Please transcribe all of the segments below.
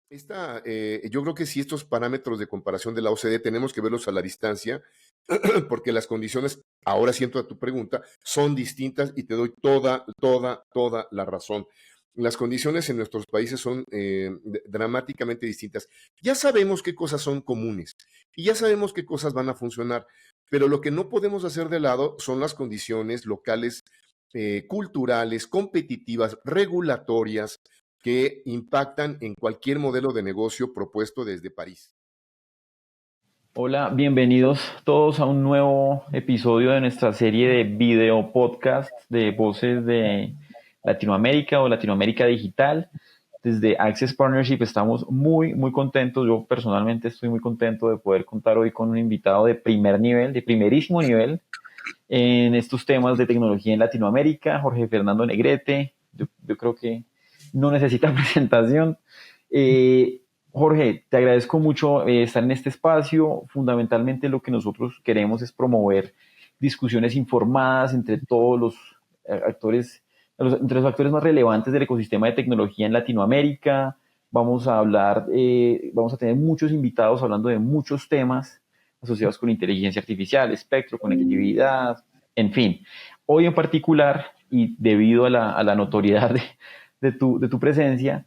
Yo creo que sí, estos parámetros de comparación de la OCDE tenemos que verlos a la distancia, porque las condiciones, ahora siento a tu pregunta, son distintas y te doy toda la razón. Las condiciones en nuestros países son dramáticamente distintas. Ya sabemos qué cosas son comunes y ya sabemos qué cosas van a funcionar, pero lo que no podemos hacer de lado son las condiciones locales, culturales, competitivas, regulatorias, que impactan en cualquier modelo de negocio propuesto desde París. Hola, bienvenidos todos a un nuevo episodio de nuestra serie de video podcast de voces de Latinoamérica o Latinoamérica Digital. Desde Access Partnership estamos muy contentos. Yo personalmente estoy muy contento de poder contar hoy con un invitado de primer nivel, de primerísimo nivel en estos temas de tecnología en Latinoamérica, Jorge Fernando Negrete. Yo creo que no necesita presentación. Jorge, te agradezco mucho estar en este espacio. Fundamentalmente lo que nosotros queremos es promover discusiones informadas entre todos los actores, entre los actores más relevantes del ecosistema de tecnología en Latinoamérica. Vamos a hablar, vamos a tener muchos invitados hablando de muchos temas asociados con inteligencia artificial, espectro, conectividad, en fin. Hoy en particular, y debido a la notoriedad de tu presencia,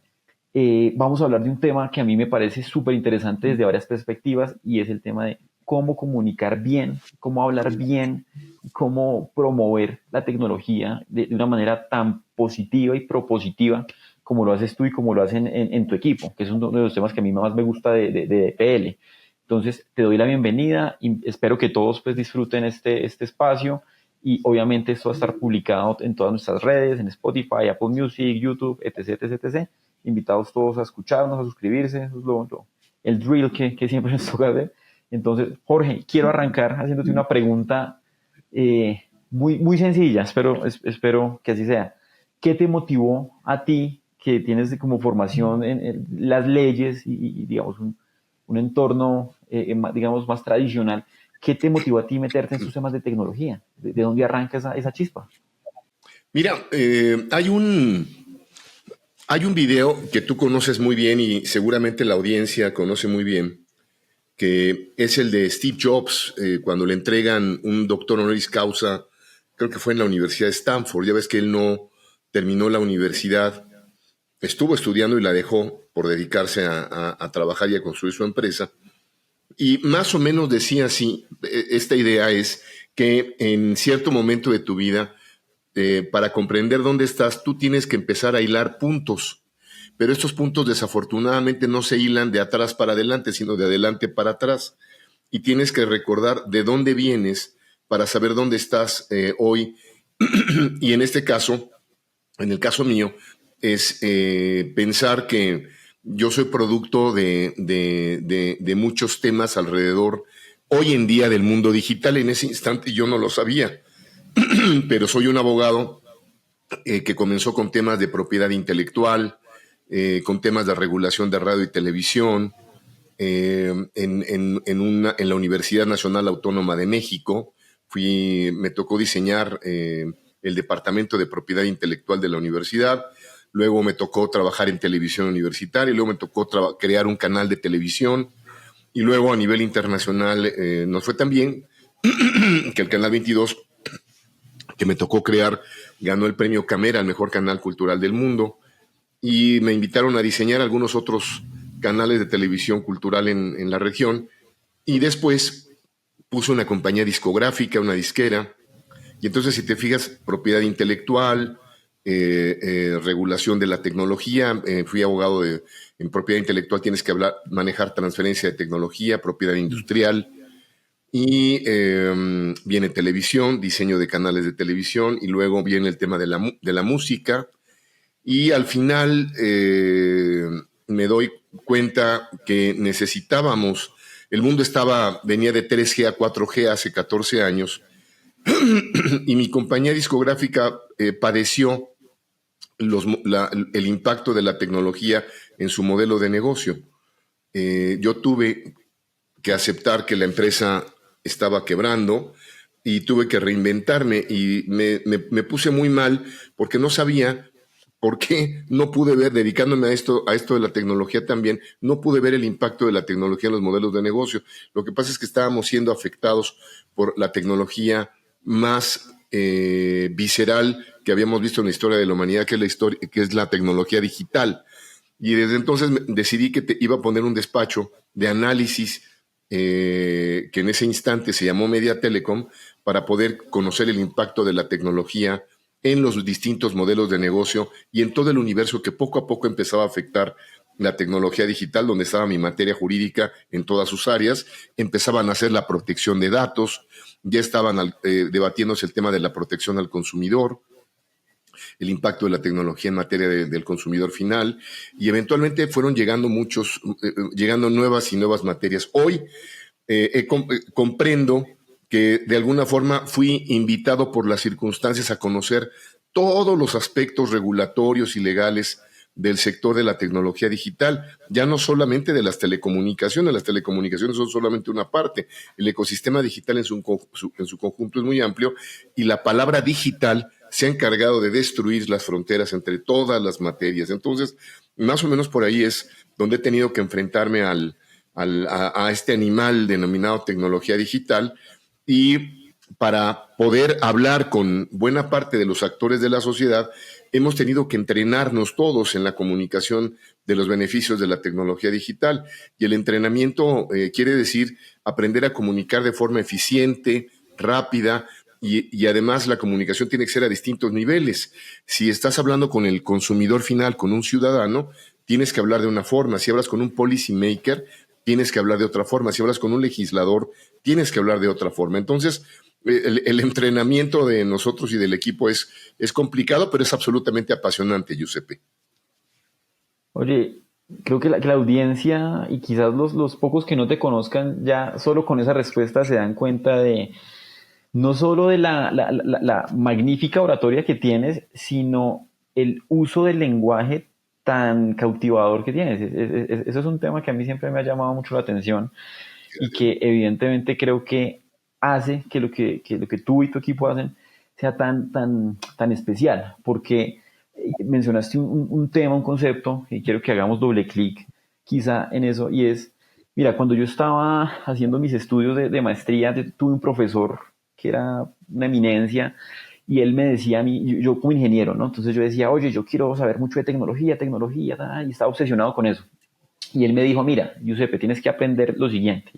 vamos a hablar de un tema que a mí me parece súper interesante desde varias perspectivas y es el tema de cómo comunicar bien, cómo hablar bien, cómo promover la tecnología de una manera tan positiva y propositiva como lo haces tú y como lo hacen en tu equipo, que es uno de los temas que a mí más me gusta de DPL. Entonces, te doy la bienvenida y espero que todos pues, disfruten este espacio y obviamente esto va a estar publicado en todas nuestras redes, en Spotify, Apple Music, YouTube, etc. Invitados todos a escucharnos, a suscribirse, eso es el drill que siempre nos toca hacer. Entonces, Jorge, quiero arrancar haciéndote una pregunta muy sencilla, espero que así sea. ¿Qué te motivó a ti, que tienes como formación en las leyes y digamos, un entorno, digamos, más tradicional? ¿Qué te motivó a ti meterte en estos temas de tecnología? ¿De dónde arranca esa chispa? Mira, hay un video que tú conoces muy bien y seguramente la audiencia conoce muy bien, que es el de Steve Jobs, cuando le entregan un doctor honoris causa, creo que fue en la Universidad de Stanford. Ya ves que él no terminó la universidad, estuvo estudiando y la dejó por dedicarse a trabajar y a construir su empresa. Y más o menos decía así, esta idea es que en cierto momento de tu vida, para comprender dónde estás, tú tienes que empezar a hilar puntos, pero estos puntos desafortunadamente no se hilan de atrás para adelante, sino de adelante para atrás. Y tienes que recordar de dónde vienes para saber dónde estás hoy. Y en este caso, en el caso mío, es pensar que yo soy producto de muchos temas alrededor hoy en día del mundo digital. En ese instante yo no lo sabía, pero soy un abogado que comenzó con temas de propiedad intelectual, con temas de regulación de radio y televisión, en la Universidad Nacional Autónoma de México. Me tocó diseñar el Departamento de Propiedad Intelectual de la universidad. Luego me tocó trabajar en televisión universitaria, y luego me tocó crear un canal de televisión, y luego a nivel internacional nos fue tan bien que el Canal 22, que me tocó crear, ganó el premio Camera al mejor canal cultural del mundo, y me invitaron a diseñar algunos otros canales de televisión cultural en la región, y después puse una compañía discográfica, una disquera. Y entonces, si te fijas, propiedad intelectual, regulación de la tecnología, fui abogado en propiedad intelectual, tienes que manejar transferencia de tecnología, propiedad industrial, y viene televisión, diseño de canales de televisión, y luego viene el tema de la música. Y al final me doy cuenta que necesitábamos, el mundo venía de 3G a 4G hace 14 años, y mi compañía discográfica padeció el impacto de la tecnología en su modelo de negocio. Yo tuve que aceptar que la empresa estaba quebrando y tuve que reinventarme, y me puse muy mal porque no sabía ¿Por qué no pude ver, dedicándome a esto de la tecnología también, no pude ver el impacto de la tecnología en los modelos de negocio? Lo que pasa es que estábamos siendo afectados por la tecnología más visceral que habíamos visto en la historia de la humanidad, que es la tecnología digital. Y desde entonces decidí que iba a poner un despacho de análisis que en ese instante se llamó Media Telecom, para poder conocer el impacto de la tecnología en los distintos modelos de negocio y en todo el universo que poco a poco empezaba a afectar la tecnología digital, donde estaba mi materia jurídica en todas sus áreas. Empezaban a hacer la protección de datos, ya estaban debatiéndose el tema de la protección al consumidor, el impacto de la tecnología en materia del consumidor final, y eventualmente fueron llegando llegando nuevas y nuevas materias. Hoy comprendo que de alguna forma fui invitado por las circunstancias a conocer todos los aspectos regulatorios y legales del sector de la tecnología digital, ya no solamente de las telecomunicaciones son solamente una parte, el ecosistema digital en su conjunto es muy amplio, y la palabra digital se ha encargado de destruir las fronteras entre todas las materias. Entonces, más o menos por ahí es donde he tenido que enfrentarme a este animal denominado tecnología digital, y para poder hablar con buena parte de los actores de la sociedad, hemos tenido que entrenarnos todos en la comunicación de los beneficios de la tecnología digital. Y el entrenamiento quiere decir aprender a comunicar de forma eficiente, rápida, y además la comunicación tiene que ser a distintos niveles. Si estás hablando con el consumidor final, con un ciudadano, tienes que hablar de una forma. Si hablas con un policy maker, tienes que hablar de otra forma. Si hablas con un legislador, tienes que hablar de otra forma. Entonces, el entrenamiento de nosotros y del equipo es complicado, pero es absolutamente apasionante, Giuseppe. Oye, creo que la audiencia y quizás los pocos que no te conozcan ya solo con esa respuesta se dan cuenta de no solo de la magnífica oratoria que tienes, sino el uso del lenguaje tan cautivador que tienes. Eso es un tema que a mí siempre me ha llamado mucho la atención y que evidentemente creo que hace que lo que tú y tu equipo hacen sea tan especial, porque mencionaste un tema, un concepto, y quiero que hagamos doble clic quizá en eso, y es, mira, cuando yo estaba haciendo mis estudios de maestría, tuve un profesor que era una eminencia, y él me decía a mí, yo como ingeniero, ¿no? Entonces yo decía, oye, yo quiero saber mucho de tecnología, y estaba obsesionado con eso. Y él me dijo, mira, Giuseppe, tienes que aprender lo siguiente.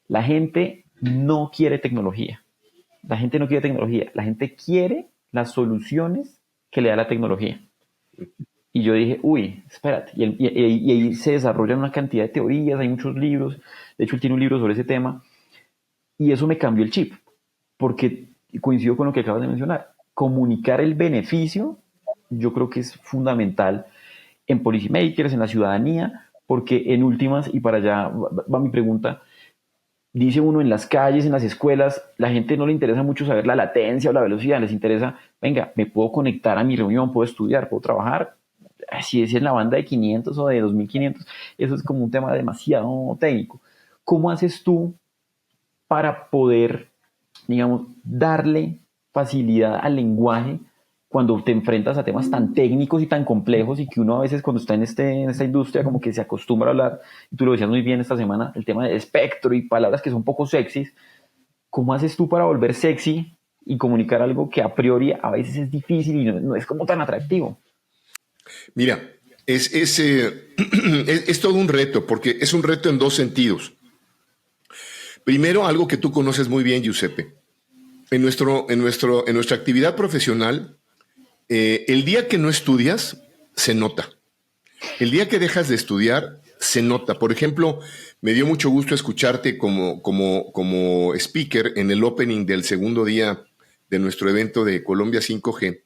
La gente no quiere tecnología. La gente no quiere tecnología. La gente quiere las soluciones que le da la tecnología. Y yo dije, uy, espérate. Y ahí se desarrollan una cantidad de teorías, hay muchos libros. De hecho, él tiene un libro sobre ese tema. Y eso me cambió el chip. Porque coincido con lo que acabas de mencionar. Comunicar el beneficio, yo creo que es fundamental en policymakers, en la ciudadanía, porque en últimas, y para allá va mi pregunta, dice uno en las calles, en las escuelas, la gente no le interesa mucho saber la latencia o la velocidad, les interesa, venga, me puedo conectar a mi reunión, puedo estudiar, puedo trabajar, si es en la banda de 500 o de 2500, eso es como un tema demasiado técnico. ¿Cómo haces tú para poder, digamos, darle facilidad al lenguaje cuando te enfrentas a temas tan técnicos y tan complejos, y que uno a veces cuando está en esta industria como que se acostumbra a hablar, y tú lo decías muy bien esta semana, el tema de espectro y palabras que son poco sexys? ¿Cómo haces tú para volver sexy y comunicar algo que a priori a veces es difícil y no es como tan atractivo? Mira, es todo un reto, porque es un reto en dos sentidos. Primero, algo que tú conoces muy bien, Giuseppe. En nuestra actividad profesional, el día que no estudias, se nota. El día que dejas de estudiar, se nota. Por ejemplo, me dio mucho gusto escucharte como speaker en el opening del segundo día de nuestro evento de Colombia 5G,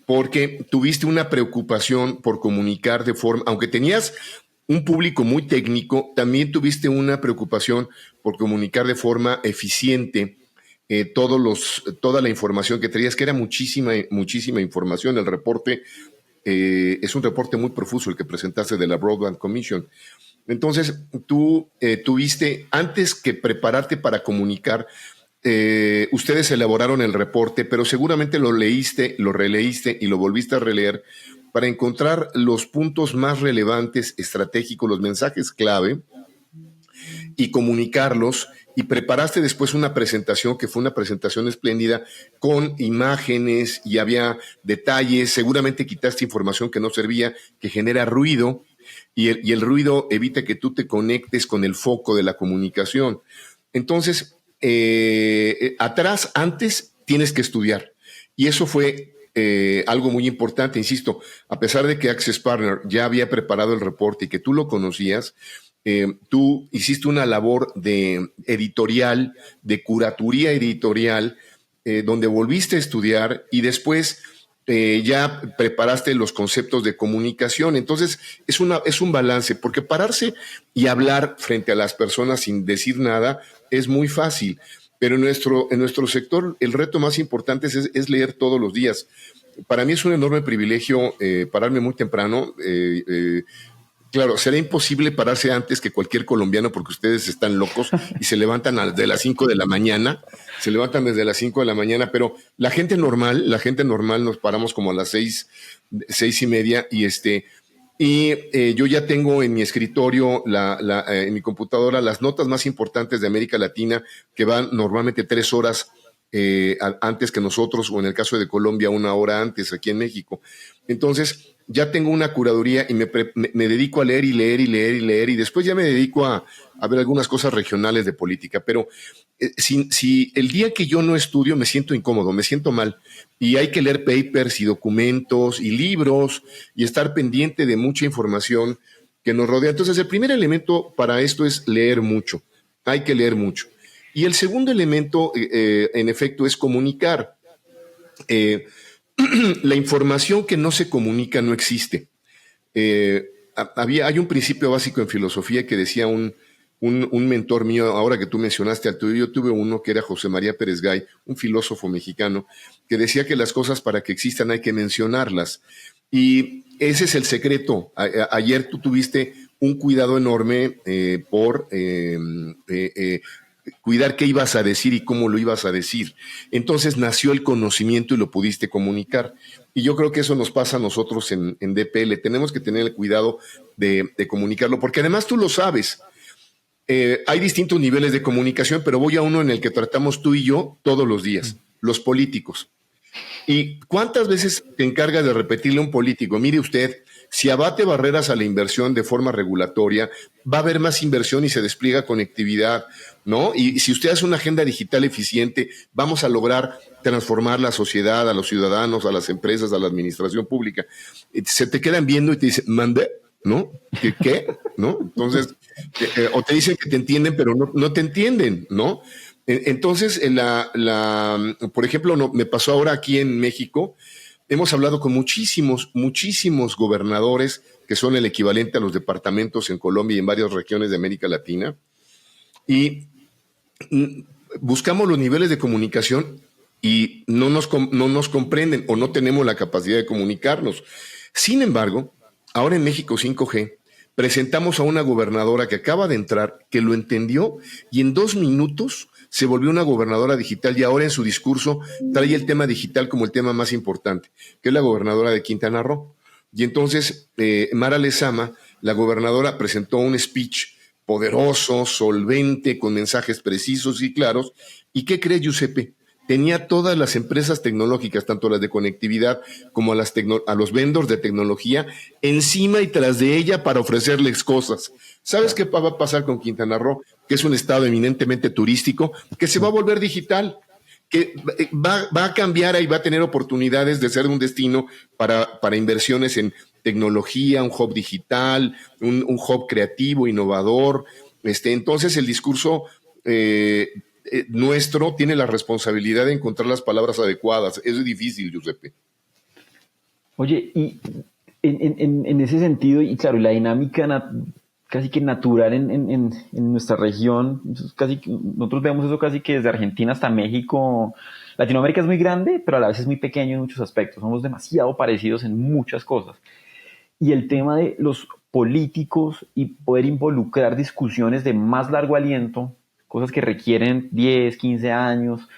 porque tuviste una preocupación por comunicar de forma, aunque tenías un público muy técnico, también tuviste una preocupación por comunicar de forma eficiente toda la información que traías, que era muchísima información. El reporte es un reporte muy profuso el que presentaste de la Broadband Commission. Entonces, tú tuviste, antes que prepararte para comunicar, ustedes elaboraron el reporte, pero seguramente lo leíste, lo releíste y lo volviste a releer, para encontrar los puntos más relevantes, estratégicos, los mensajes clave y comunicarlos. Y preparaste después una presentación que fue una presentación espléndida con imágenes y había detalles. Seguramente quitaste información que no servía, que genera ruido y el ruido evita que tú te conectes con el foco de la comunicación. Entonces, atrás, antes, tienes que estudiar. Y eso fue algo muy importante, insisto, a pesar de que Access Partner ya había preparado el reporte y que tú lo conocías, tú hiciste una labor de editorial, de curatoría editorial, donde volviste a estudiar y después ya preparaste los conceptos de comunicación. Entonces, es un balance, porque pararse y hablar frente a las personas sin decir nada es muy fácil. Pero en nuestro sector, el reto más importante es leer todos los días. Para mí es un enorme privilegio pararme muy temprano. Claro, será imposible pararse antes que cualquier colombiano porque ustedes están locos y se levantan desde las 5 de la mañana, pero la gente normal nos paramos como a las 6:30 y yo ya tengo en mi escritorio, en mi computadora, las notas más importantes de América Latina que van normalmente 3 horas antes que nosotros, o en el caso de Colombia, 1 hora antes aquí en México. Entonces, ya tengo una curaduría y me dedico a leer y leer y leer y leer, y después ya me dedico a ver algunas cosas regionales de política. Pero si el día que yo no estudio me siento incómodo, me siento mal, y hay que leer papers y documentos y libros y estar pendiente de mucha información que nos rodea. Entonces, el primer elemento para esto es leer mucho. Hay que leer mucho. Y el segundo elemento, en efecto, es comunicar. La información que no se comunica no existe. Hay un principio básico en filosofía que decía un mentor mío, ahora que tú mencionaste al tuyo, yo tuve uno que era José María Pérez Gay, un filósofo mexicano, que decía que las cosas para que existan hay que mencionarlas. Y ese es el secreto. Ayer tú tuviste un cuidado enorme por cuidar qué ibas a decir y cómo lo ibas a decir. Entonces nació el conocimiento y lo pudiste comunicar. Y yo creo que eso nos pasa a nosotros en DPL. Tenemos que tener el cuidado de comunicarlo, porque además tú lo sabes. Hay distintos niveles de comunicación, pero voy a uno en el que tratamos tú y yo todos los días, los políticos. ¿Y cuántas veces te encargas de repetirle a un político? Mire usted, si abate barreras a la inversión de forma regulatoria, va a haber más inversión y se despliega conectividad, ¿no? Y si usted hace una agenda digital eficiente, vamos a lograr transformar la sociedad, a los ciudadanos, a las empresas, a la administración pública. Se te quedan viendo y te dicen, mande, ¿no? ¿Qué? ¿No? Entonces, o te dicen que te entienden, pero no te entienden, ¿no? Entonces, por ejemplo, me pasó ahora aquí en México. Hemos hablado con muchísimos gobernadores que son el equivalente a los departamentos en Colombia y en varias regiones de América Latina. Y buscamos los niveles de comunicación y no nos comprenden o no tenemos la capacidad de comunicarnos. Sin embargo, ahora en México 5G, presentamos a una gobernadora que acaba de entrar, que lo entendió y en 2 minutos se volvió una gobernadora digital, y ahora en su discurso trae el tema digital como el tema más importante, que es la gobernadora de Quintana Roo. Y entonces Mara Lezama, la gobernadora, presentó un speech poderoso, solvente, con mensajes precisos y claros. ¿Y qué cree, Giuseppe? Tenía todas las empresas tecnológicas, tanto las de conectividad como a los vendors de tecnología, encima y tras de ella para ofrecerles cosas. ¿Sabes qué va a pasar con Quintana Roo? Que es un estado eminentemente turístico, que se va a volver digital, que va a cambiar y va a tener oportunidades de ser un destino para inversiones en tecnología, un hub digital, un hub creativo, innovador. Entonces el discurso nuestro tiene la responsabilidad de encontrar las palabras adecuadas. Eso es difícil, Giuseppe. Oye, y en ese sentido, y claro, la dinámica casi que natural en nuestra región, nosotros vemos eso casi que desde Argentina hasta México. Latinoamérica es muy grande, pero a la vez es muy pequeño en muchos aspectos. Somos demasiado parecidos en muchas cosas. Y el tema de los políticos y poder involucrar discusiones de más largo aliento, cosas que requieren 10, 15 años,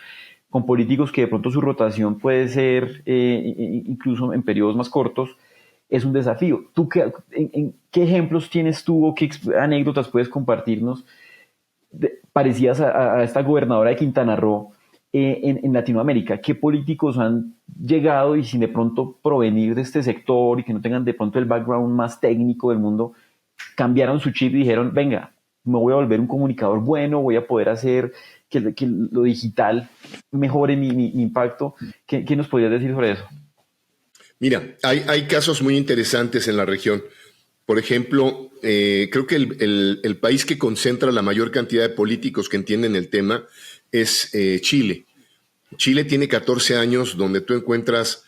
con políticos que de pronto su rotación puede ser incluso en periodos más cortos, es un desafío. ¿En qué ejemplos tienes tú o qué anécdotas puedes compartirnos parecidas a esta gobernadora de Quintana Roo en Latinoamérica? ¿Qué políticos han llegado y sin de pronto provenir de este sector y que no tengan de pronto el background más técnico del mundo, cambiaron su chip y dijeron, venga, me voy a volver un comunicador bueno, voy a poder hacer que lo digital mejore mi impacto? ¿Qué nos podrías decir sobre eso? Mira, hay casos muy interesantes en la región. Por ejemplo, creo que el país que concentra la mayor cantidad de políticos que entienden el tema es Chile. Chile tiene 14 años donde tú encuentras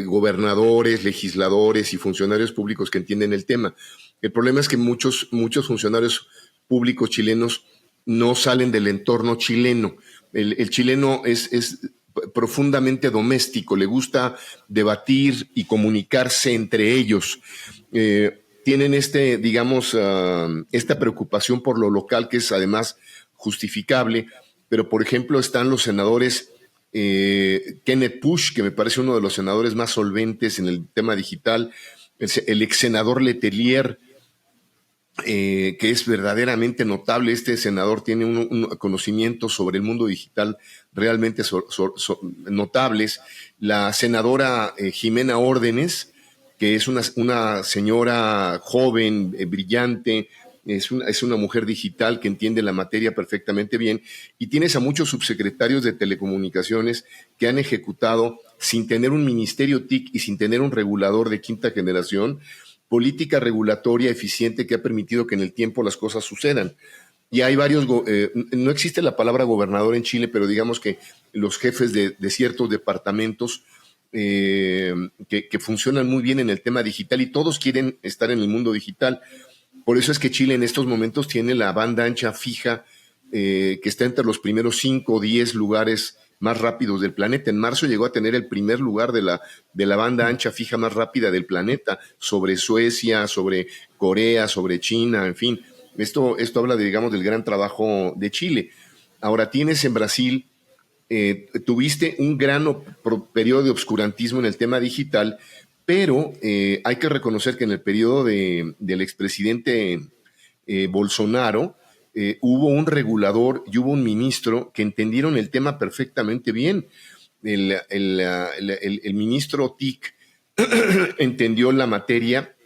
gobernadores, legisladores y funcionarios públicos que entienden el tema. El problema es que muchos funcionarios públicos chilenos no salen del entorno chileno. El chileno es profundamente doméstico, le gusta debatir y comunicarse entre ellos. Tienen esta preocupación por lo local, que es además justificable, pero por ejemplo están los senadores Kenneth Push, que me parece uno de los senadores más solventes en el tema digital, el ex senador Letelier, que es verdaderamente notable. Este senador tiene un conocimiento sobre el mundo digital realmente notables. La senadora Jimena Órdenes, que es una señora joven, brillante, es una mujer digital que entiende la materia perfectamente bien, y tienes a muchos subsecretarios de telecomunicaciones que han ejecutado, sin tener un ministerio TIC y sin tener un regulador de quinta generación, política regulatoria eficiente que ha permitido que en el tiempo las cosas sucedan. Y hay varios, no existe la palabra gobernador en Chile, pero digamos que los jefes de ciertos departamentos que funcionan muy bien en el tema digital, y todos quieren estar en el mundo digital. Por eso es que Chile en estos momentos tiene la banda ancha fija que está entre los primeros 5 o 10 lugares más rápidos del planeta. En marzo llegó a tener el primer lugar de la banda ancha fija más rápida del planeta, sobre Suecia, sobre Corea, sobre China, en fin. Esto habla, digamos, del gran trabajo de Chile. Ahora, tienes en Brasil, tuviste un gran periodo de obscurantismo en el tema digital, pero hay que reconocer que en el periodo del expresidente Bolsonaro hubo un regulador y hubo un ministro que entendieron el tema perfectamente bien. El ministro TIC entendió la materia,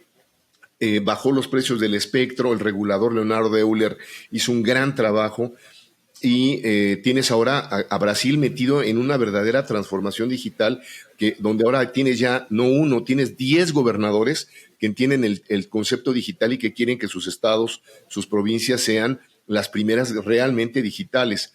bajó los precios del espectro, el regulador Leonardo Euler hizo un gran trabajo, y tienes ahora a Brasil metido en una verdadera transformación digital, donde ahora tienes ya no uno, tienes 10 gobernadores que entienden el concepto digital y que quieren que sus estados, sus provincias sean las primeras realmente digitales.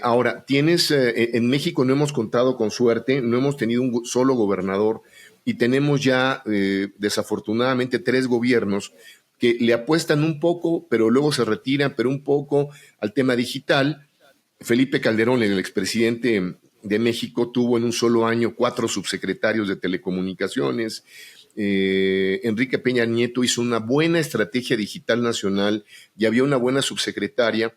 Ahora, en México no hemos contado con suerte, no hemos tenido un solo gobernador, y tenemos ya desafortunadamente 3 gobiernos que le apuestan un poco, pero luego se retiran, pero un poco al tema digital. Felipe Calderón, el expresidente de México, tuvo en un solo año 4 subsecretarios de telecomunicaciones. Enrique Peña Nieto hizo una buena estrategia digital nacional y había una buena subsecretaria,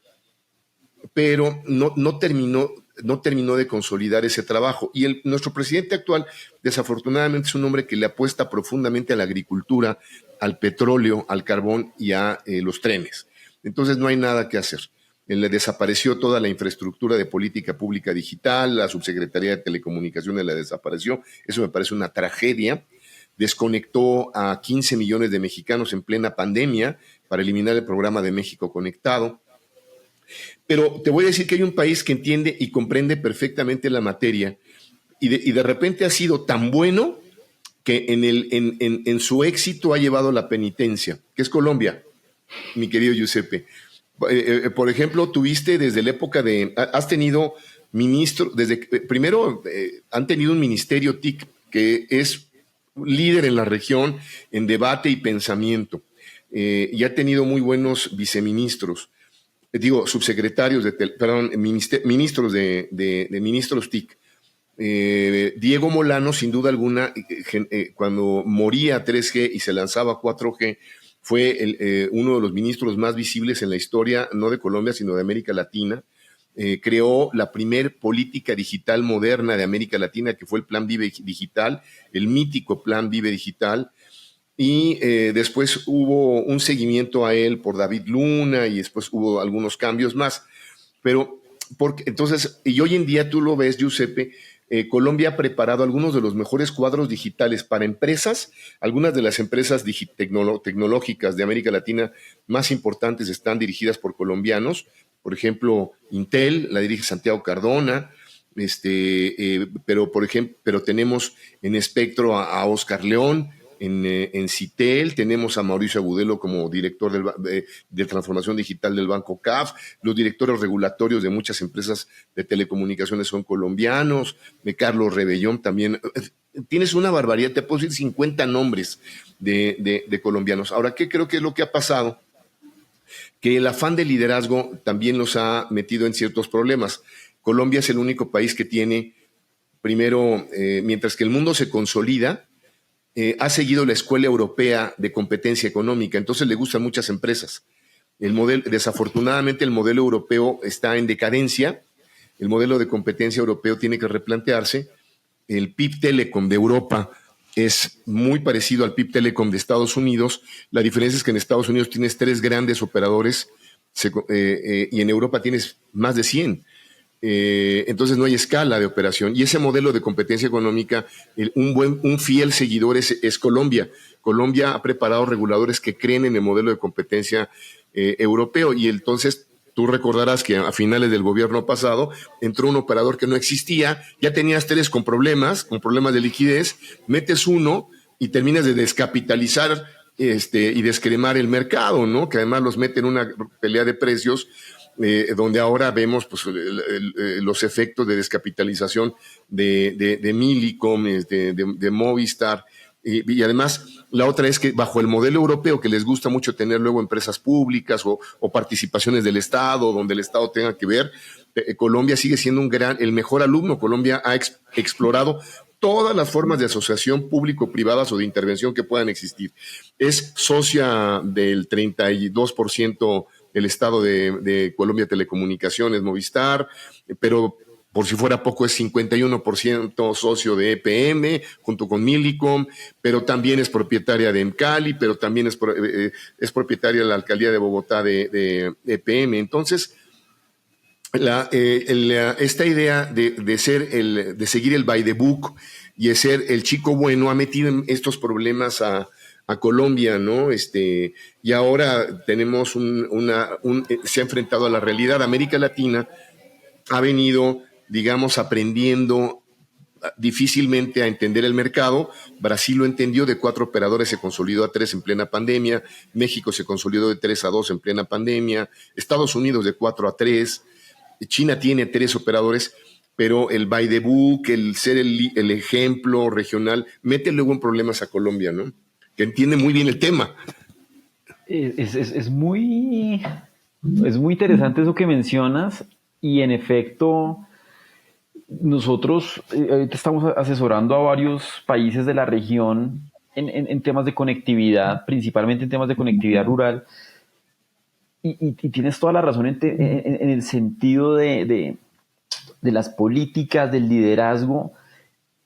pero no terminó de consolidar ese trabajo. Y nuestro presidente actual, desafortunadamente, es un hombre que le apuesta profundamente a la agricultura, al petróleo, al carbón y a los trenes. Entonces no hay nada que hacer. Le desapareció toda la infraestructura de política pública digital, la subsecretaría de Telecomunicaciones la desapareció. Eso me parece una tragedia. Desconectó a 15 millones de mexicanos en plena pandemia para eliminar el programa de México Conectado. Pero te voy a decir que hay un país que entiende y comprende perfectamente la materia, y de repente ha sido tan bueno que en su éxito ha llevado la penitencia, que es Colombia, mi querido Giuseppe. Por ejemplo, tuviste desde la época has tenido ministro, primero han tenido un ministerio TIC que es líder en la región en debate y pensamiento, y ha tenido muy buenos viceministros, subsecretarios ministros de ministros TIC. Diego Molano, sin duda alguna, cuando moría 3G y se lanzaba 4G, fue uno de los ministros más visibles en la historia, no de Colombia, sino de América Latina. creó la primer política digital moderna de América Latina, que fue el Plan Vive Digital, el mítico Plan Vive Digital, y después hubo un seguimiento a él por David Luna y después hubo algunos cambios más. Pero, entonces, y hoy en día tú lo ves, Giuseppe, Colombia ha preparado algunos de los mejores cuadros digitales para empresas. Algunas de las empresas tecnológicas de América Latina más importantes están dirigidas por colombianos. Por ejemplo, Intel la dirige Santiago Cardona, pero tenemos en Spectro a Oscar León, en Citel tenemos a Mauricio Agudelo como director de transformación digital del Banco CAF. Los directores regulatorios de muchas empresas de telecomunicaciones son colombianos. Carlos Rebellón también. Tienes una barbaridad, te puedo decir 50 nombres de colombianos. Ahora, ¿qué creo que es lo que ha pasado? Que el afán de liderazgo también los ha metido en ciertos problemas. Colombia es el único país que tiene, primero, mientras que el mundo se consolida, ha seguido la escuela europea de competencia económica, entonces le gustan muchas empresas. Desafortunadamente el modelo europeo está en decadencia, el modelo de competencia europeo tiene que replantearse. El PIB Telecom de Europa es muy parecido al PIB Telecom de Estados Unidos. La diferencia es que en Estados Unidos tienes 3 grandes operadores y en Europa tienes más de 100. Entonces no hay escala de operación, y ese modelo de competencia económica, un fiel seguidor es Colombia. Colombia ha preparado reguladores que creen en el modelo de competencia europeo, y entonces tú recordarás que a finales del gobierno pasado entró un operador que no existía, ya tenías 3 con problemas de liquidez, metes uno y terminas de descapitalizar y descremar el mercado, ¿no? Que además los mete en una pelea de precios, donde ahora vemos pues, los efectos de descapitalización de Millicom, de Movistar, y además la otra es que bajo el modelo europeo, que les gusta mucho tener luego empresas públicas o participaciones del Estado, donde el Estado tenga que ver, Colombia sigue siendo el mejor alumno. Colombia ha explorado todas las formas de asociación público-privadas o de intervención que puedan existir. Es socia del 32% el Estado de Colombia Telecomunicaciones, Movistar, pero por si fuera poco es 51% socio de EPM junto con Millicom, pero también es propietaria de Emcali, pero también es propietaria de la alcaldía de Bogotá de EPM. Entonces, esta idea de seguir el by the book y de ser el chico bueno ha metido en estos problemas a Colombia, ¿no? Y ahora tenemos se ha enfrentado a la realidad. América Latina ha venido, digamos, aprendiendo difícilmente a entender el mercado. Brasil lo entendió, de 4 operadores se consolidó a 3 en plena pandemia. México se consolidó de 3 a 2 en plena pandemia. Estados Unidos de 4 a 3. China tiene 3 operadores, pero el by the book, el ser el ejemplo regional, mete luego en problemas a Colombia, ¿no? Que entiende muy bien el tema. Es muy interesante eso que mencionas, y en efecto nosotros ahorita estamos asesorando a varios países de la región en temas de conectividad, principalmente en temas de conectividad rural, y tienes toda la razón en el sentido de las políticas, del liderazgo.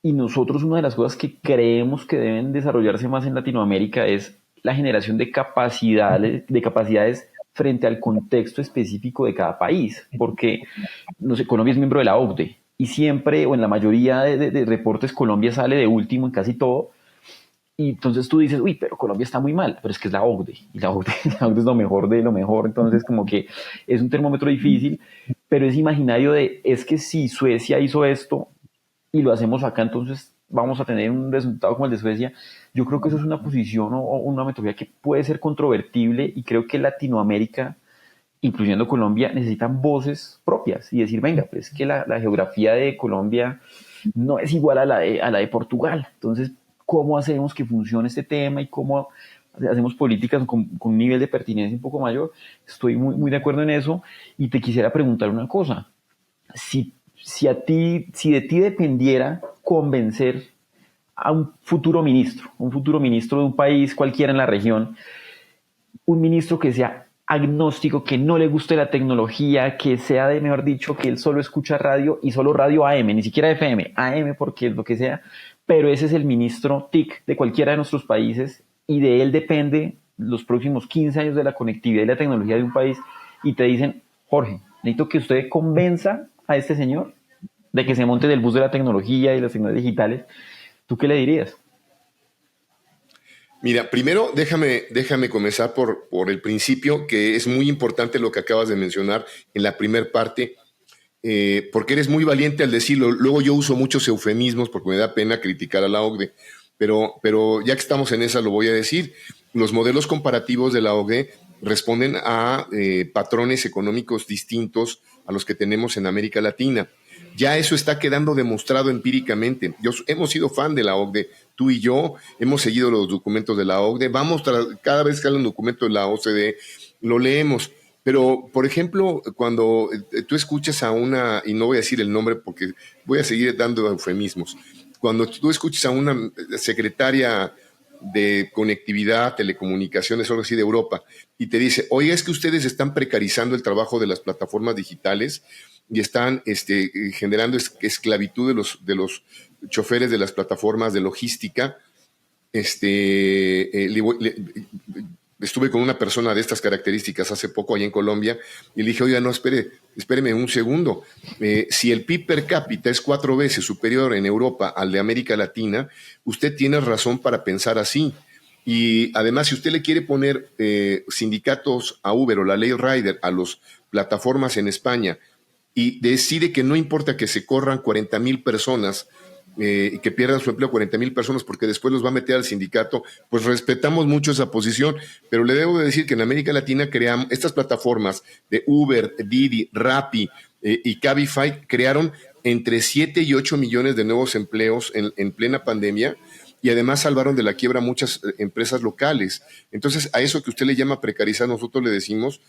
Y nosotros, una de las cosas que creemos que deben desarrollarse más en Latinoamérica es la generación de capacidades frente al contexto específico de cada país, porque no sé, Colombia es miembro de la OCDE y siempre, o en la mayoría de reportes, Colombia sale de último en casi todo. Y entonces tú dices, uy, pero Colombia está muy mal, pero es que es la OCDE, y la OCDE es lo mejor de lo mejor. Entonces como que es un termómetro difícil, pero es imaginario es que si Suecia hizo esto y lo hacemos acá, entonces vamos a tener un resultado como el de Suecia. Yo creo que eso es una posición o una metodología que puede ser controvertible, y creo que Latinoamérica, incluyendo Colombia, necesitan voces propias y decir, venga, pues es que la geografía de Colombia no es igual a la de Portugal. Entonces, ¿cómo hacemos que funcione este tema y cómo hacemos políticas con un nivel de pertinencia un poco mayor? Estoy muy, muy de acuerdo en eso, y te quisiera preguntar una cosa. Si de ti dependiera convencer a un futuro ministro de un país cualquiera en la región, un ministro que sea agnóstico, que no le guste la tecnología, que sea de, mejor dicho, que él solo escucha radio y solo radio AM, ni siquiera FM, AM porque es lo que sea, pero ese es el ministro TIC de cualquiera de nuestros países y de él depende los próximos 15 años de la conectividad y la tecnología de un país y te dicen, Jorge, necesito que usted convenza a este señor de que se monte del bus de la tecnología y las tecnologías digitales, ¿tú qué le dirías? Mira, primero déjame comenzar por el principio, que es muy importante lo que acabas de mencionar en la primer parte, porque eres muy valiente al decirlo. Luego yo uso muchos eufemismos porque me da pena criticar a la OCDE, pero ya que estamos en esa lo voy a decir. Los modelos comparativos de la OCDE responden a patrones económicos distintos a los que tenemos en América Latina. Ya eso está quedando demostrado empíricamente. Hemos sido fan de la OCDE, tú y yo, hemos seguido los documentos de la OCDE, cada vez que sale un documento de la OCDE, lo leemos. Pero, por ejemplo, cuando tú escuchas a una, y no voy a decir el nombre porque voy a seguir dando eufemismos, cuando tú escuchas a una secretaria de conectividad, telecomunicaciones, algo así de Europa, y te dice, oye, es que ustedes están precarizando el trabajo de las plataformas digitales y están generando esclavitud de los choferes de las plataformas de logística. Estuve con una persona de estas características hace poco allá en Colombia y le dije, oiga, no, espéreme un segundo. Si el PIB per cápita es 4 veces superior en Europa al de América Latina, usted tiene razón para pensar así. Y además, si usted le quiere poner sindicatos a Uber o la ley Rider a las plataformas en España y decide que no importa que se corran 40,000 personas y que pierdan su empleo 40,000 personas porque después los va a meter al sindicato, pues respetamos mucho esa posición, pero le debo de decir que en América Latina creamos estas plataformas de Uber, Didi, Rappi y Cabify crearon entre 7 y 8 millones de nuevos empleos en plena pandemia y además salvaron de la quiebra muchas empresas locales. Entonces, a eso que usted le llama precarizar, nosotros le decimos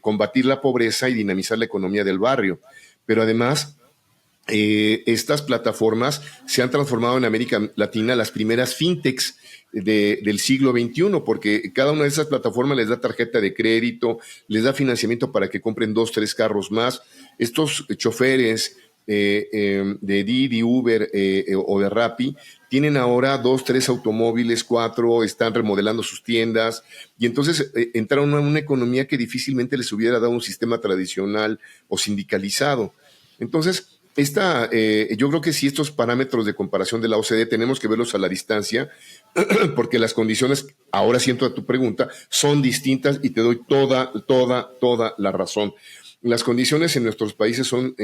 combatir la pobreza y dinamizar la economía del barrio. Pero además, estas plataformas se han transformado en América Latina las primeras fintechs del siglo XXI, porque cada una de esas plataformas les da tarjeta de crédito, les da financiamiento para que compren 2, 3 carros más. Estos choferes de Didi, Uber o de Rappi tienen ahora 2, 3 automóviles, 4, están remodelando sus tiendas y entonces entraron en una economía que difícilmente les hubiera dado un sistema tradicional o sindicalizado. Entonces, yo creo que sí, estos parámetros de comparación de la OCDE tenemos que verlos a la distancia, porque las condiciones, ahora siento a tu pregunta, son distintas y te doy toda la razón. Las condiciones en nuestros países son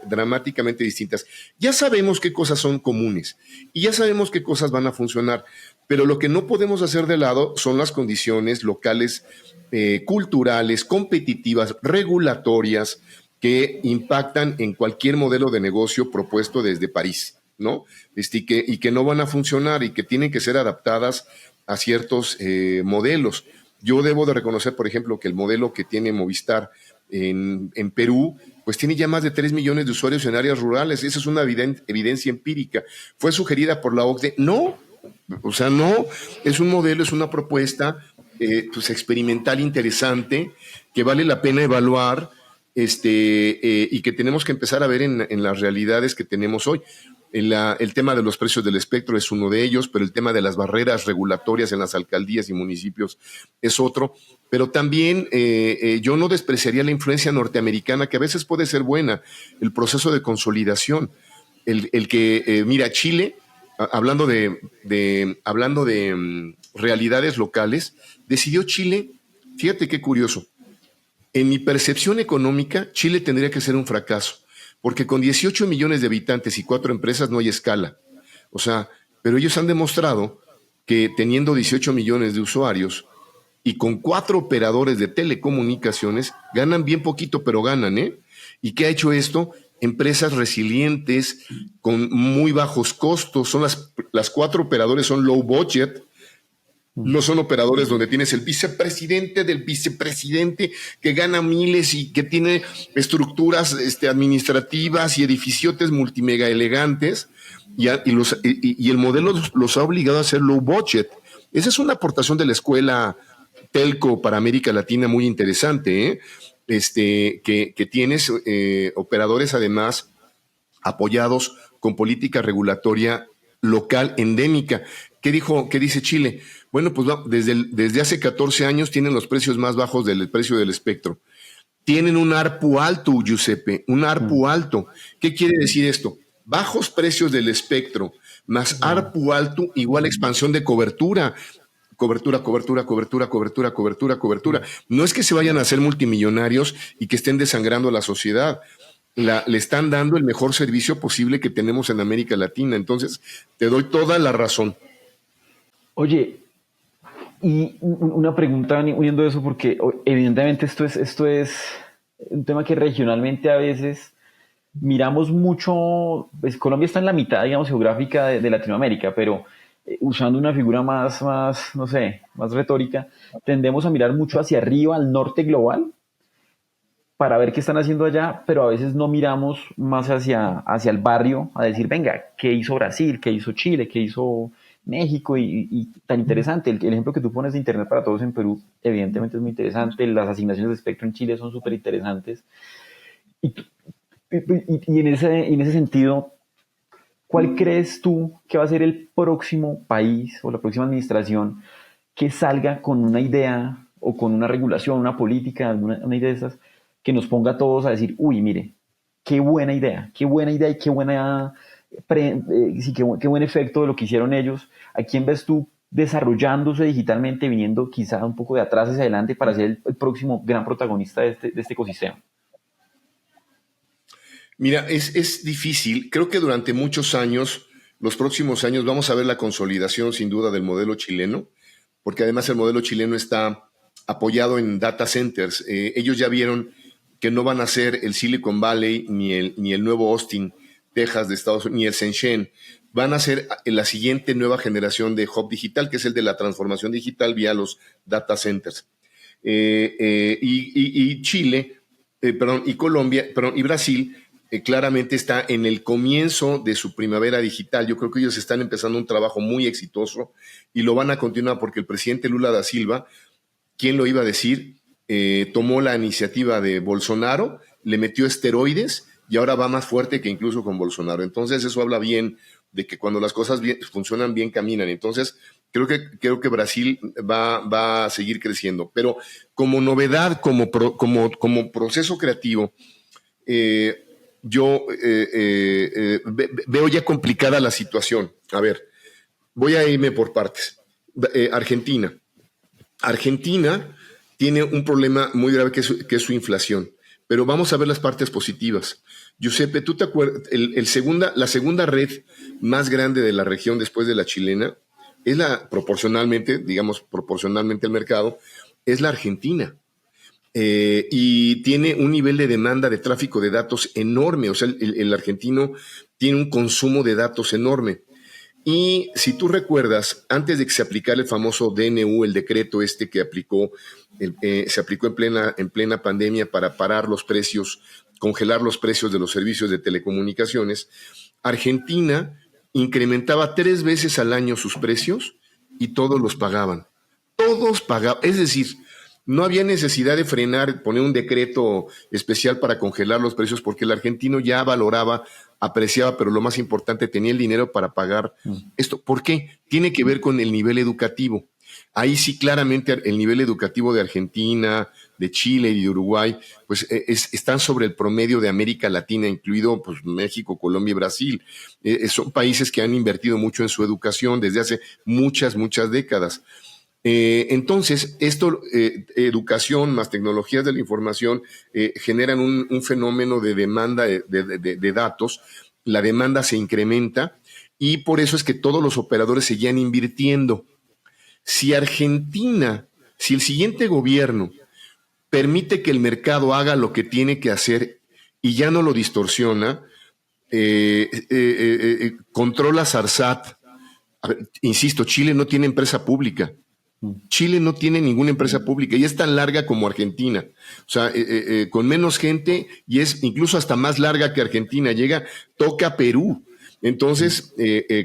dramáticamente distintas. Ya sabemos qué cosas son comunes y ya sabemos qué cosas van a funcionar, pero lo que no podemos hacer de lado son las condiciones locales, culturales, competitivas, regulatorias, que impactan en cualquier modelo de negocio propuesto desde París, ¿no? Y que no van a funcionar y que tienen que ser adaptadas a ciertos modelos. Yo debo de reconocer, por ejemplo, que el modelo que tiene Movistar en Perú, pues tiene ya más de 3 millones de usuarios en áreas rurales. Esa es una evidencia empírica. ¿Fue sugerida por la OCDE? No, o sea, no. Es un modelo, es una propuesta pues experimental interesante que vale la pena evaluar y que tenemos que empezar a ver en las realidades que tenemos hoy. El tema de los precios del espectro es uno de ellos, pero el tema de las barreras regulatorias en las alcaldías y municipios es otro. Pero también yo no despreciaría la influencia norteamericana, que a veces puede ser buena, el proceso de consolidación. Mira, Chile, hablando de realidades locales, decidió Chile, fíjate qué curioso, en mi percepción económica, Chile tendría que ser un fracaso, porque con 18 millones de habitantes y 4 empresas no hay escala. O sea, pero ellos han demostrado que teniendo 18 millones de usuarios y con 4 operadores de telecomunicaciones, ganan bien poquito, pero ganan, ¿eh? ¿Y qué ha hecho esto? Empresas resilientes, con muy bajos costos. Las 4 operadores son low budget. No son operadores donde tienes el vicepresidente del vicepresidente que gana miles y que tiene estructuras administrativas y edificiotes multimega elegantes y el modelo los ha obligado a ser low budget. Esa es una aportación de la escuela telco para América Latina muy interesante, ¿eh? Que tienes operadores además apoyados con política regulatoria local endémica. ¿Qué dice Chile? Bueno, pues desde hace 14 años tienen los precios más bajos del precio del espectro. Tienen un ARPU alto, Giuseppe, un ARPU alto. ¿Qué quiere decir esto? Bajos precios del espectro más ARPU alto igual expansión de cobertura. Cobertura. No es que se vayan a hacer multimillonarios y que estén desangrando a la sociedad. Le están dando el mejor servicio posible que tenemos en América Latina. Entonces, te doy toda la razón. Oye, y una pregunta uniendo eso, porque evidentemente esto es un tema que regionalmente a veces miramos mucho. Pues Colombia está en la mitad, digamos, geográfica de Latinoamérica, pero usando una figura más, no sé, más retórica, tendemos a mirar mucho hacia arriba, al norte global, para ver qué están haciendo allá, pero a veces no miramos más hacia el barrio a decir, venga, ¿qué hizo Brasil? ¿Qué hizo Chile? ¿Qué hizo México? Y tan interesante, el ejemplo que tú pones de Internet para Todos en Perú, evidentemente es muy interesante, las asignaciones de espectro en Chile son súper interesantes. Y en ese sentido, ¿cuál crees tú que va a ser el próximo país o la próxima administración que salga con una idea o con una regulación, una política, una idea de esas, que nos ponga a todos a decir, uy, mire, qué buena idea y qué buen efecto de lo que hicieron ellos? ¿A quién ves tú desarrollándose digitalmente, viniendo quizá un poco de atrás hacia adelante para ser el próximo gran protagonista de este ecosistema? Mira, es difícil. Creo que durante muchos años, los próximos años, vamos a ver la consolidación sin duda del modelo chileno, porque además el modelo chileno está apoyado en data centers. Ellos ya vieron que no van a ser el Silicon Valley ni el nuevo Austin, Texas de Estados Unidos, ni el Shenzhen. Van a ser la siguiente nueva generación de hub digital, que es el de la transformación digital vía los data centers. Y Chile, y Colombia, y Brasil, claramente está en el comienzo de su primavera digital. Yo creo que ellos están empezando un trabajo muy exitoso y lo van a continuar porque el presidente Lula da Silva, ¿quién lo iba a decir? Tomó la iniciativa de Bolsonaro, le metió esteroides y ahora va más fuerte que incluso con Bolsonaro. Entonces eso habla bien de que cuando las cosas funcionan bien, caminan. Entonces creo que Brasil va a seguir creciendo. Pero como novedad, como proceso creativo, yo veo ya complicada la situación. A ver, voy a irme por partes. Argentina tiene un problema muy grave que es su inflación, pero vamos a ver las partes positivas. Giuseppe, ¿tú te acuerdas? La segunda red más grande de la región después de la chilena es proporcionalmente al mercado, es la Argentina. Y tiene un nivel de demanda de tráfico de datos enorme. O sea, el argentino tiene un consumo de datos enorme. Y si tú recuerdas, antes de que se aplicara el famoso DNU, el decreto que se aplicó en plena pandemia para parar los precios, congelar los precios de los servicios de telecomunicaciones, Argentina incrementaba 3 veces al año sus precios y todos los pagaban. Todos pagaban. Es decir, no había necesidad de frenar, poner un decreto especial para congelar los precios porque el argentino ya valoraba, apreciaba, pero lo más importante, tenía el dinero para pagar esto. ¿Por qué? Tiene que ver con el nivel educativo. Ahí sí claramente el nivel educativo de Argentina, de Chile y de Uruguay, pues están sobre el promedio de América Latina, incluido pues, México, Colombia y Brasil. Son países que han invertido mucho en su educación desde hace muchas décadas. Entonces, educación más tecnologías de la información generan un fenómeno de demanda de datos. La demanda se incrementa y por eso es que todos los operadores seguían invirtiendo. Si el siguiente gobierno permite que el mercado haga lo que tiene que hacer y ya no lo distorsiona, controla Sarsat. A ver, insisto, Chile no tiene empresa pública. Chile no tiene ninguna empresa pública y es tan larga como Argentina. O sea, con menos gente y es incluso hasta más larga que Argentina. Toca Perú. Entonces,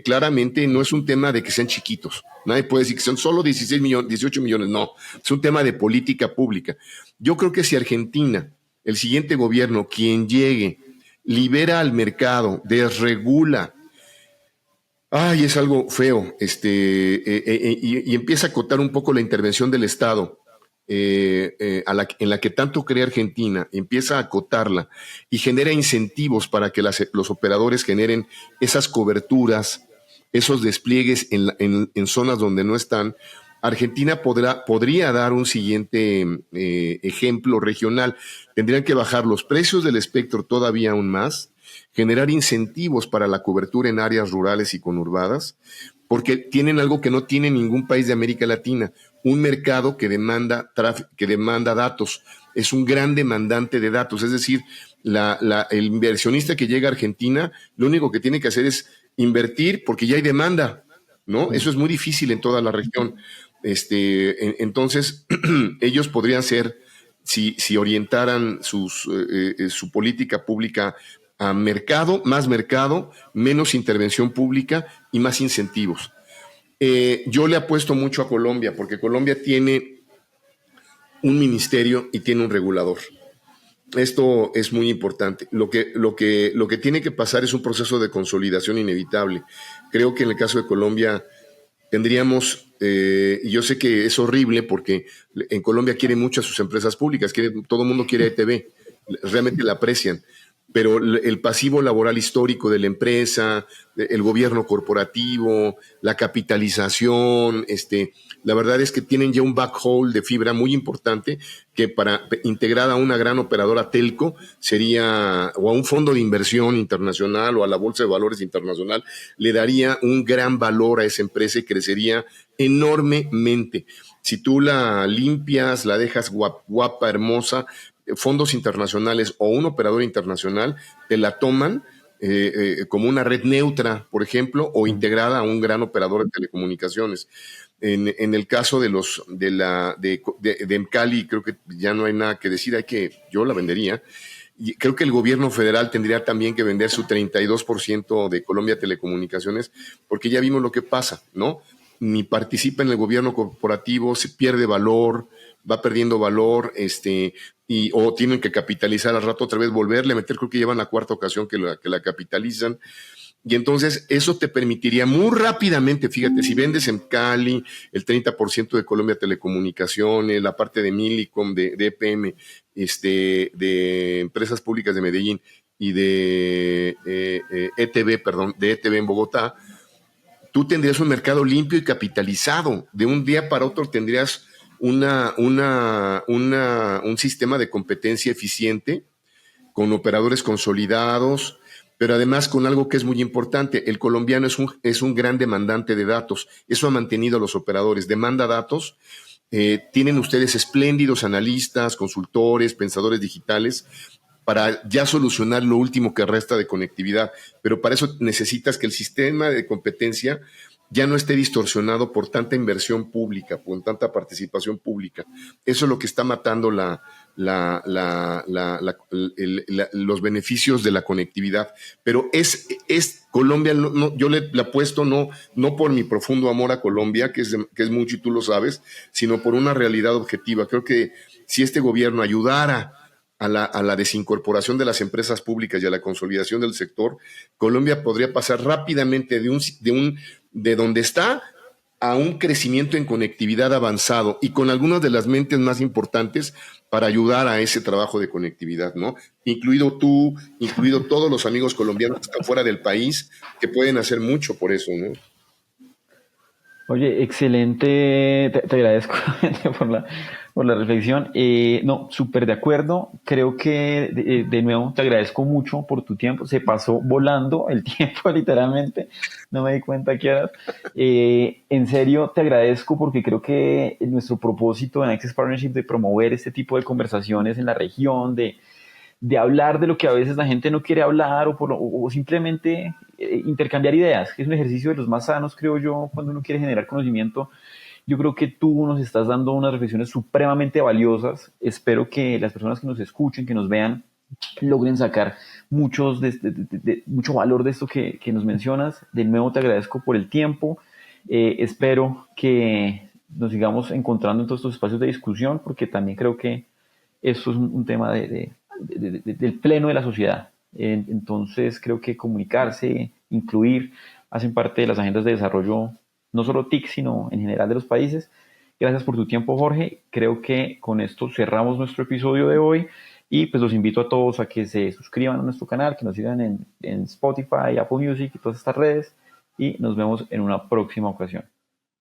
claramente no es un tema de que sean chiquitos. Nadie puede decir que son solo 16 millones, 18 millones. No, es un tema de política pública. Yo creo que si Argentina, el siguiente gobierno, quien llegue, libera al mercado, desregula, ay, es algo feo, y empieza a acotar un poco la intervención del Estado, en la que tanto cree Argentina, empieza a acotarla y genera incentivos para que los operadores generen esas coberturas, esos despliegues en zonas donde no están. Argentina podría dar un siguiente ejemplo regional. Tendrían que bajar los precios del espectro todavía aún más, generar incentivos para la cobertura en áreas rurales y conurbadas, porque tienen algo que no tiene ningún país de América Latina, un mercado que demanda datos, es un gran demandante de datos, es decir, el inversionista que llega a Argentina, lo único que tiene que hacer es invertir porque ya hay demanda, ¿no? Eso es muy difícil en toda la región. Entonces, ellos podrían ser, si orientaran su política pública a mercado, menos intervención pública y más incentivos. Yo le apuesto mucho a Colombia, porque Colombia tiene un ministerio y tiene un regulador. Esto es muy importante. Lo que tiene que pasar es un proceso de consolidación inevitable. Creo que en el caso de Colombia tendríamos, y yo sé que es horrible porque en Colombia quieren mucho a sus empresas públicas, todo el mundo quiere ETV, realmente la aprecian, pero el pasivo laboral histórico de la empresa, el gobierno corporativo, la capitalización, la verdad es que tienen ya un backhaul de fibra muy importante que para integrar a una gran operadora telco sería, o a un fondo de inversión internacional o a la bolsa de valores internacional, le daría un gran valor a esa empresa y crecería enormemente. Si tú la limpias, la dejas guapa, hermosa, fondos internacionales o un operador internacional te la toman como una red neutra, por ejemplo, o integrada a un gran operador de telecomunicaciones. En el caso de Emcali, creo que ya no hay nada que decir, yo la vendería. Y creo que el gobierno federal tendría también que vender su 32% de Colombia Telecomunicaciones, porque ya vimos lo que pasa, ¿no? Ni participa en el gobierno corporativo, se pierde valor, va perdiendo valor, o tienen que capitalizar al rato otra vez, volverle a meter, creo que llevan la cuarta ocasión que la capitalizan. Y entonces eso te permitiría muy rápidamente, fíjate, si vendes en Cali el 30% de Colombia Telecomunicaciones, la parte de Millicom, de EPM, de Empresas Públicas de Medellín y de ETV en Bogotá, tú tendrías un mercado limpio y capitalizado. De un día para otro tendrías un sistema de competencia eficiente, con operadores consolidados, pero además con algo que es muy importante. El colombiano es un gran demandante de datos. Eso ha mantenido a los operadores. Demanda datos. Tienen ustedes espléndidos analistas, consultores, pensadores digitales para ya solucionar lo último que resta de conectividad. Pero para eso necesitas que el sistema de competencia ya no esté distorsionado por tanta inversión pública, por tanta participación pública. Eso es lo que está matando los beneficios de la conectividad. Pero es Colombia, yo le apuesto no por mi profundo amor a Colombia, que es mucho y tú lo sabes, sino por una realidad objetiva. Creo que si este gobierno ayudara a la desincorporación de las empresas públicas y a la consolidación del sector, Colombia podría pasar rápidamente de donde está a un crecimiento en conectividad avanzado y con algunas de las mentes más importantes para ayudar a ese trabajo de conectividad, ¿no? Incluido tú, incluido todos los amigos colombianos que están fuera del país, que pueden hacer mucho por eso, ¿no? Oye, excelente, te agradezco por la reflexión. No, súper de acuerdo. Creo que de nuevo te agradezco mucho por tu tiempo. Se pasó volando el tiempo literalmente. No me di cuenta qué horas. En serio, te agradezco porque creo que nuestro propósito en Access Partnership de promover este tipo de conversaciones en la región, de hablar de lo que a veces la gente no quiere hablar o simplemente intercambiar ideas, que es un ejercicio de los más sanos, creo yo, cuando uno quiere generar conocimiento. Yo creo que tú nos estás dando unas reflexiones supremamente valiosas. Espero que las personas que nos escuchen, que nos vean, logren sacar mucho valor de esto que nos mencionas. De nuevo te agradezco por el tiempo. Espero que nos sigamos encontrando en todos estos espacios de discusión, porque también creo que esto es un tema del pleno de la sociedad. Entonces creo que comunicarse, incluir, hacen parte de las agendas de desarrollo, no solo TIC, sino en general de los países. Gracias por tu tiempo, Jorge. Creo que con esto cerramos nuestro episodio de hoy y pues los invito a todos a que se suscriban a nuestro canal, que nos sigan en Spotify, Apple Music y todas estas redes y nos vemos en una próxima ocasión.